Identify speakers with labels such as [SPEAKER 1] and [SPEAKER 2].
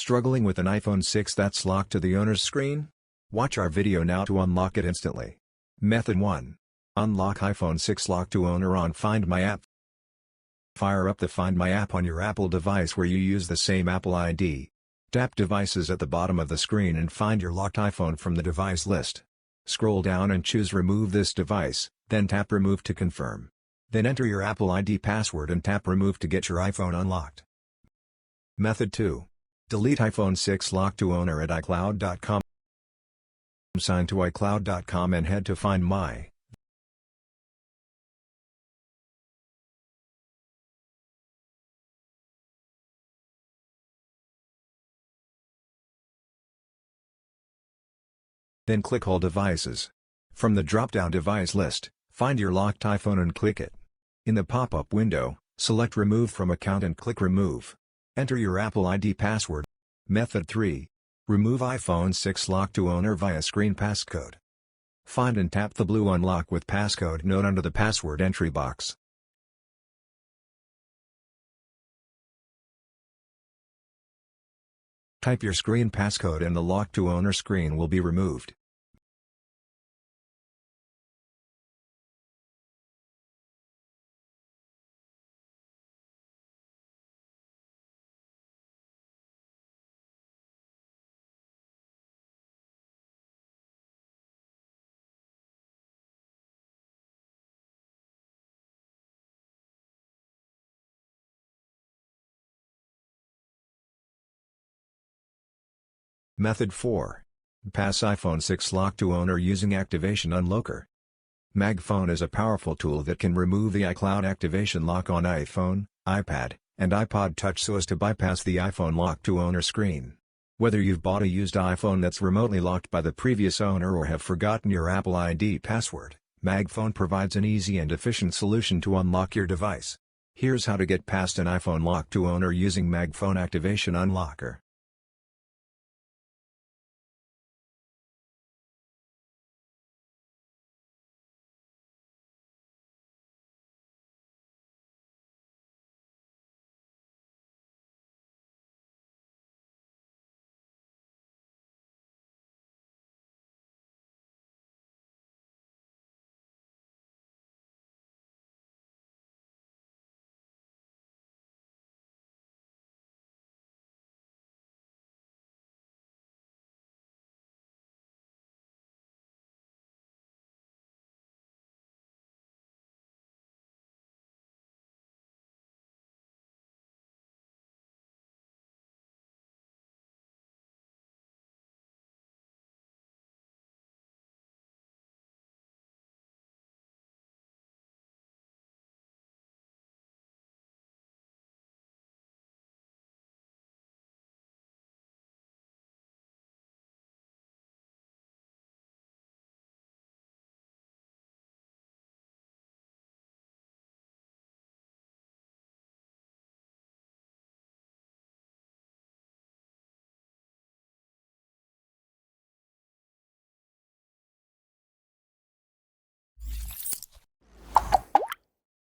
[SPEAKER 1] Struggling with an iPhone 6 that's locked to the owner's screen? Watch our video now to unlock it instantly. Method 1. Unlock iPhone 6 lock to owner on Find My app. Fire up the Find My app on your Apple device where you use the same Apple ID. Tap Devices at the bottom of the screen and find your locked iPhone from the device list. Scroll down and choose Remove this device, then tap Remove to confirm. Then enter your Apple ID password and tap Remove to get your iPhone unlocked. Method 2. Delete iPhone 6 lock to owner at iCloud.com. Sign to iCloud.com and head to Find My. Then click All Devices. From the drop-down device list, find your locked iPhone and click it. In the pop-up window, select Remove from Account and click Remove. Enter your Apple ID password. Method 3. Remove iPhone 6 lock to owner via screen passcode. Find and tap the blue Unlock with Passcode note under the password entry box. Type your screen passcode and the lock to owner screen will be removed. Method 4. Pass iPhone 6 lock to owner using activation Unloker. MagFone is a powerful tool that can remove the iCloud activation lock on iPhone, iPad, and iPod Touch so as to bypass the iPhone lock to owner screen. Whether you've bought a used iPhone that's remotely locked by the previous owner or have forgotten your Apple ID password, MagFone provides an easy and efficient solution to unlock your device. Here's how to get past an iPhone lock to owner using MagFone Activation Unlocker.